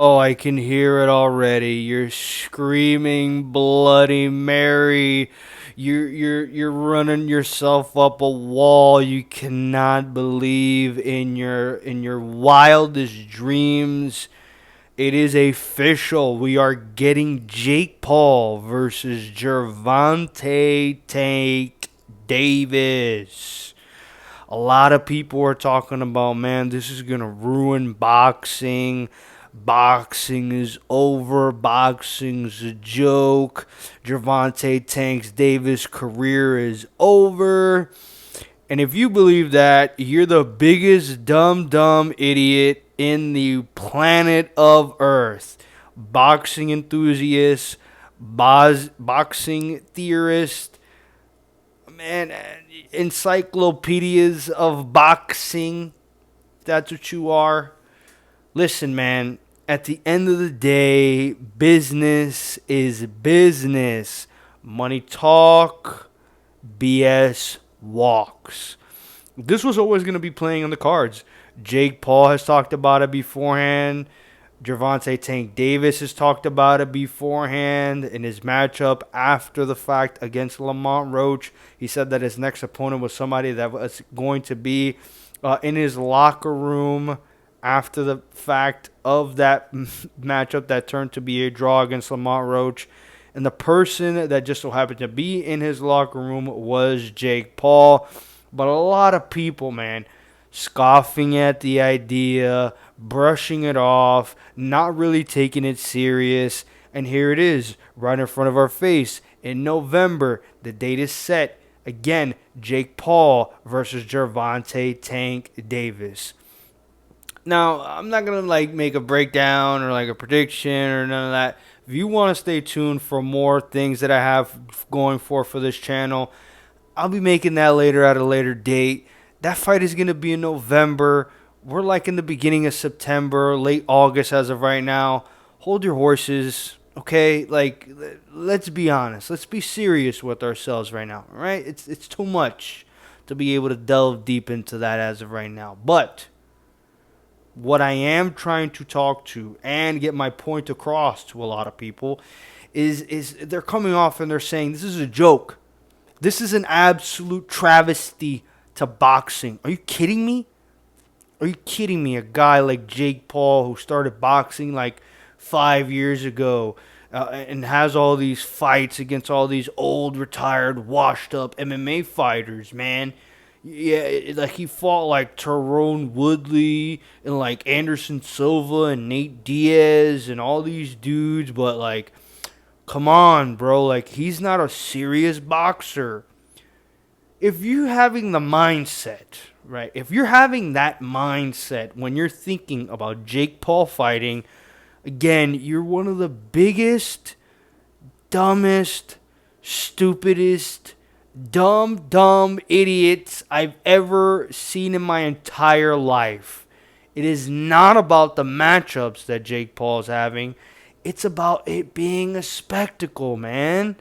Oh, I can hear it already. You're screaming Bloody Mary. You're running yourself up a wall. You cannot believe in your wildest dreams. It is official. We are getting Jake Paul versus Gervonta Tank Davis. A lot of people are talking about, man, this is going to ruin boxing. Boxing is over. Boxing's a joke. Gervonta Tanks Davis' career is over. And if you believe that, you're the biggest dumb idiot in the planet of Earth. Boxing enthusiast, boxing theorist, man, encyclopedias of boxing. That's what you are. Listen, man, at the end of the day, business is business. Money talk, BS walks. This was always going to be playing on the cards. Jake Paul has talked about it beforehand. Gervonta Tank Davis has talked about it beforehand in his matchup after the fact against Lamont Roach. He said that his next opponent was somebody that was going to be in his locker room after the fact of that matchup that turned to be a draw against Lamont Roach. And the person that just so happened to be in his locker room was Jake Paul. But a lot of people, man, scoffing at the idea, brushing it off, not really taking it serious. And here it is, right in front of our face. In November, the date is set. Again, Jake Paul versus Gervonta Tank Davis. Now, I'm not gonna make a breakdown or like a prediction or none of that. If you want to stay tuned for more things that I have going for this channel, I'll be making that later at a later date. That fight is gonna be in November. We're like in the beginning of September, late August as of right now. Hold your horses, okay? Like, let's be honest. Let's be serious with ourselves right now, all right? It's too much to be able to delve deep into that as of right now, but what I am trying to talk to and get my point across to a lot of people is they're coming off and they're saying this is a joke. This is an absolute travesty to boxing. Are you kidding me? Are you kidding me? A guy like Jake Paul who started boxing like 5 years ago and has all these fights against all these old, retired, washed up MMA fighters, man. Yeah, like he fought like Tyrone Woodley and like Anderson Silva and Nate Diaz and all these dudes, but like, come on, bro. Like, he's not a serious boxer. If you're having the mindset, right? If you're having that mindset when you're thinking about Jake Paul fighting, again, you're one of the biggest, dumbest, stupidest, dumb idiots I've ever seen in my entire life. It is not about the matchups that Jake Paul's having. It's about it being a spectacle, man.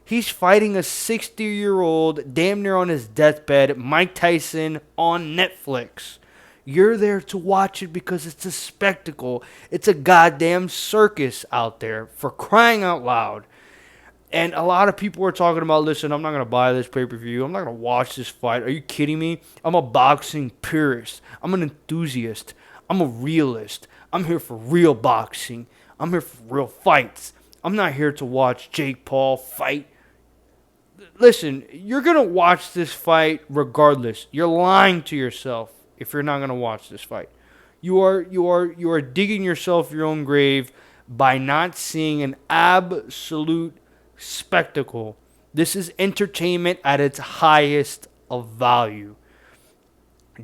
He's fighting a 60-year-old, damn near on his deathbed, Mike Tyson on Netflix. You're there to watch it because it's a spectacle. It's a goddamn circus out there, for crying out loud. And a lot of people are talking about, listen, I'm not going to buy this pay-per-view. I'm not going to watch this fight. Are you kidding me? I'm a boxing purist. I'm an enthusiast. I'm a realist. I'm here for real boxing. I'm here for real fights. I'm not here to watch Jake Paul fight. Listen, you're going to watch this fight regardless. You're lying to yourself if you're not going to watch this fight. You are digging yourself your own grave by not seeing an absolute spectacle. This is entertainment at its highest of value.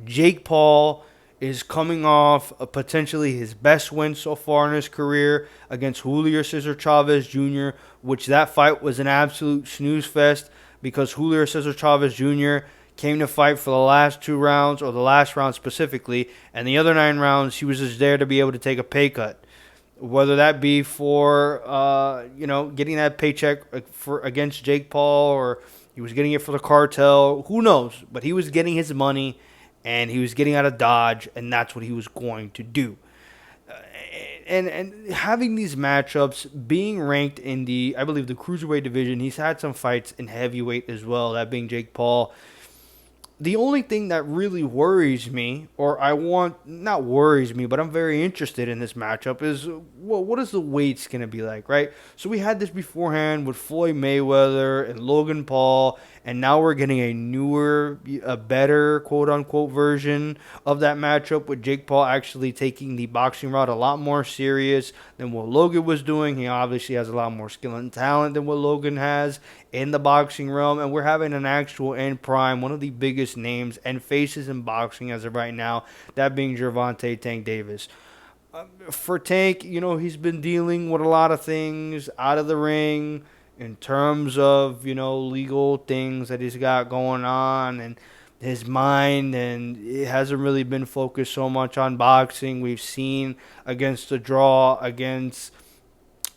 Jake Paul is coming off potentially his best win so far in his career against Julio Cesar Chavez Jr., which that fight was an absolute snooze fest because Julio Cesar Chavez Jr. came to fight for the last 2 rounds, or the last round specifically, and the other 9 rounds he was just there to be able to take a pay cut. Whether that be for getting that paycheck for against Jake Paul, or he was getting it for the cartel, who knows? But he was getting his money, and he was getting out of Dodge, and that's what he was going to do. and having these matchups, being ranked in the, I believe, the cruiserweight division. He's had some fights in heavyweight as well, that being Jake Paul. The only thing that really worries me, or I want, not worries me, but I'm very interested in this matchup is, well, what is the weights going to be like, right? So we had this beforehand with Floyd Mayweather and Logan Paul, and now we're getting a newer, a better quote unquote version of that matchup with Jake Paul actually taking the boxing route a lot more serious than what Logan was doing. He obviously has a lot more skill and talent than what Logan has in the boxing realm, and we're having an actual in prime, one of the biggest names and faces in boxing as of right now, that being Gervonta Tank Davis. For Tank, he's been dealing with a lot of things out of the ring in terms of, legal things that he's got going on and his mind, and it hasn't really been focused so much on boxing. We've seen against the draw against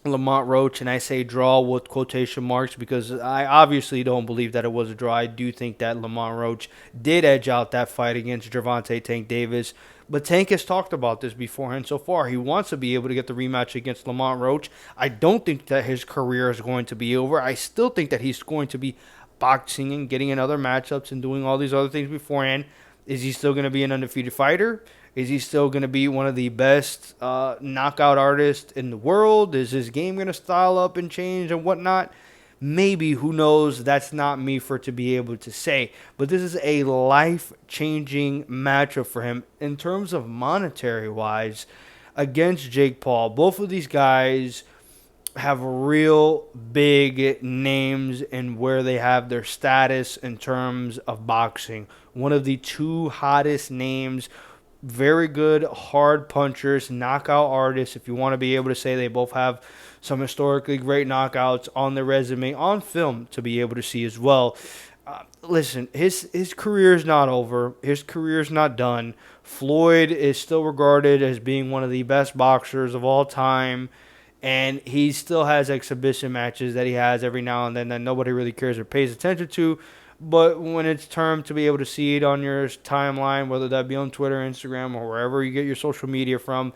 Lamont Roach, and I say draw with quotation marks because I obviously don't believe that it was a draw. I do think that Lamont Roach did edge out that fight against Gervonta Tank Davis. But Tank has talked about this beforehand so far. He wants to be able to get the rematch against Lamont Roach. I don't think that his career is going to be over. I still think that he's going to be boxing and getting in other matchups and doing all these other things beforehand. Is he still going to be an undefeated fighter? Is he still going to be one of the best knockout artists in the world? Is his game going to style up and change and whatnot? Maybe, who knows? That's not me for to be able to say. But this is a life-changing matchup for him in terms of monetary-wise against Jake Paul. Both of these guys have real big names and where they have their status in terms of boxing. One of the two hottest names, very good hard punchers, knockout artists. If you want to be able to say they both have some historically great knockouts on their resume, on film to be able to see as well. Listen, his career is not over. His career is not done. Floyd is still regarded as being one of the best boxers of all time. And he still has exhibition matches that he has every now and then that nobody really cares or pays attention to. But when it's time to be able to see it on your timeline, whether that be on Twitter, Instagram, or wherever you get your social media from,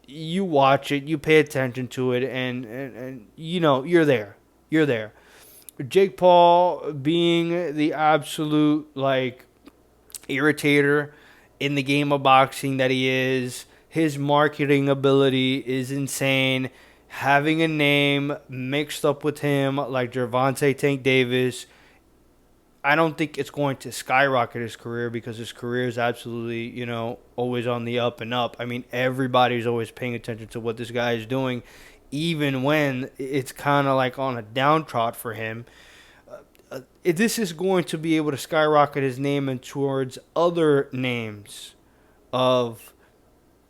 you watch it, you pay attention to it, and you're there. You're there. Jake Paul being the absolute, irritator in the game of boxing that he is, his marketing ability is insane. Having a name mixed up with him like Gervonta Tank Davis, I don't think it's going to skyrocket his career because his career is absolutely, always on the up and up. I mean, everybody's always paying attention to what this guy is doing, even when it's kind of like on a downtrot for him. This is going to be able to skyrocket his name and towards other names of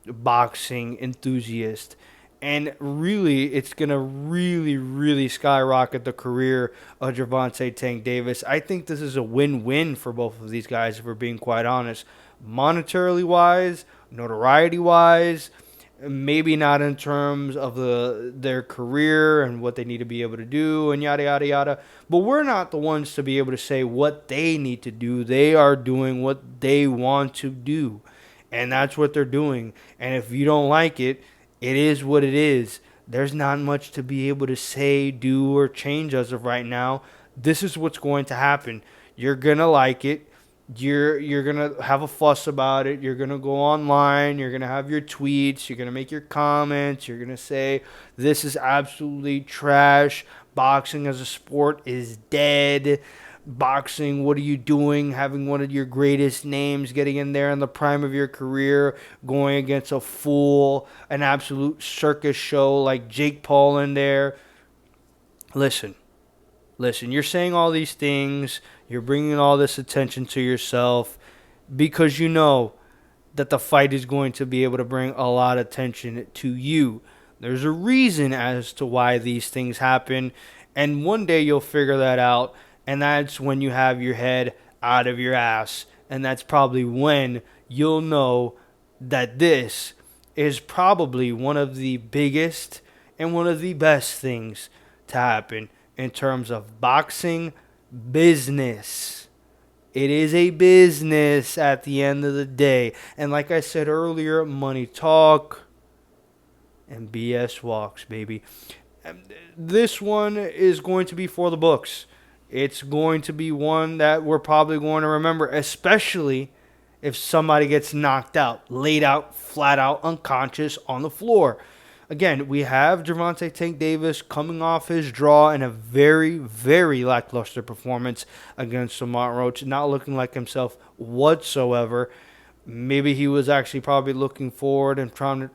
boxing enthusiasts. And really, it's going to really, really skyrocket the career of Gervonta Tank Davis. I think this is a win-win for both of these guys, if we're being quite honest. Monetarily wise, notoriety wise, maybe not in terms of their career and what they need to be able to do and yada, yada, yada. But we're not the ones to be able to say what they need to do. They are doing what they want to do. And that's what they're doing. And if you don't like it, it is what it is. There's not much to be able to say, do, or change as of right now. This is what's going to happen. You're going to like it. You're going to have a fuss about it. You're going to go online. You're going to have your tweets. You're going to make your comments. You're going to say, this is absolutely trash. Boxing as a sport is dead. Boxing, what are you doing? Having one of your greatest names getting in there in the prime of your career, going against a fool, an absolute circus show like Jake Paul in there. Listen, you're saying all these things, you're bringing all this attention to yourself because you know that the fight is going to be able to bring a lot of attention to you. There's a reason as to why these things happen, and one day you'll figure that out. And that's when you have your head out of your ass. And that's probably when you'll know that this is probably one of the biggest and one of the best things to happen in terms of boxing business. It is a business at the end of the day. And like I said earlier, money talk, and BS walks, baby. This one is going to be for the books. It's going to be one that we're probably going to remember, especially if somebody gets knocked out, laid out, flat out, unconscious on the floor. Again, we have Gervonta Tank Davis coming off his draw in a very, very lackluster performance against Lamont Roach, not looking like himself whatsoever. Maybe he was actually probably looking forward and trying to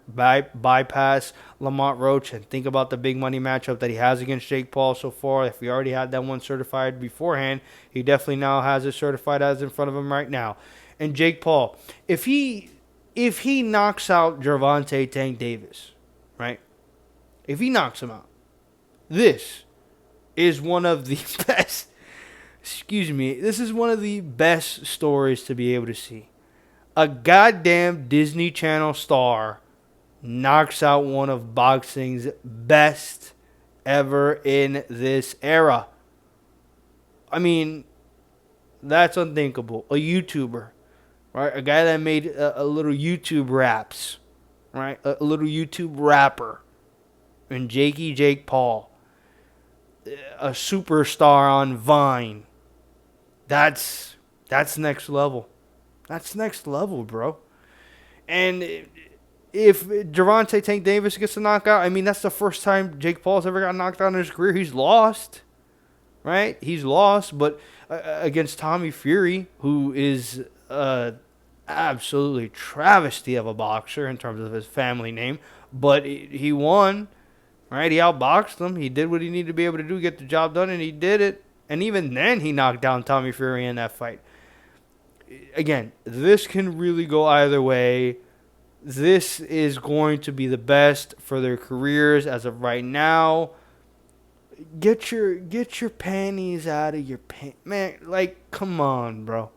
bypass Lamont Roach and think about the big money matchup that he has against Jake Paul so far. If he already had that one certified beforehand, he definitely now has it certified as in front of him right now. And Jake Paul, if he knocks out Gervonta Tank Davis, right? If he knocks him out, this is one of the best. Excuse me. This is one of the best stories to be able to see. A goddamn Disney Channel star knocks out one of boxing's best ever in this era. I mean, that's unthinkable. A YouTuber, right? A guy that made a little YouTube raps, right? A little YouTube rapper. And Jake Paul, a superstar on Vine. That's next level. That's next level, bro. And if Gervonta Tank Davis gets a knockout, I mean, that's the first time Jake Paul's ever got knocked out in his career. He's lost, right? He's lost, but against Tommy Fury, who is absolutely travesty of a boxer in terms of his family name, but he won, right? He outboxed him. He did what he needed to be able to do, get the job done, and he did it. And even then, he knocked down Tommy Fury in that fight. Again, this can really go either way. This is going to be the best for their careers as of right now. Get your panties out of your pants. Man, like, come on, bro.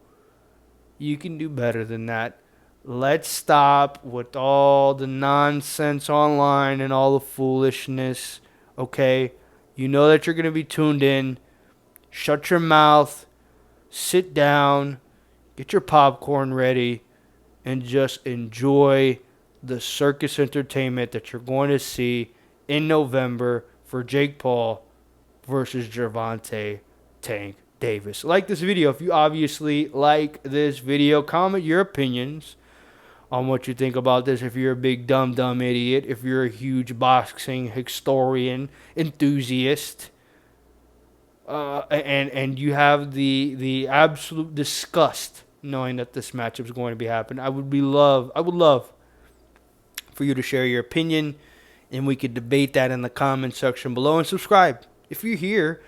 You can do better than that. Let's stop with all the nonsense online and all the foolishness, okay? You know that you're going to be tuned in. Shut your mouth. Sit down. Get your popcorn ready. And just enjoy the circus entertainment that you're going to see in November for Jake Paul versus Gervonta Tank Davis. Like this video. If you obviously like this video, comment your opinions on what you think about this. If you're a big dumb idiot, if you're a huge boxing historian, enthusiast, and you have the absolute disgust knowing that this matchup is going to be happening, I would love for you to share your opinion, and we could debate that in the comment section below. And subscribe if you're here.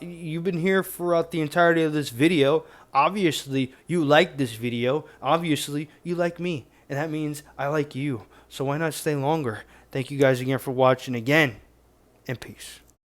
You've been here throughout the entirety of this video. Obviously, you like this video. Obviously, you like me, and that means I like you. So why not stay longer? Thank you guys again for watching again, and peace.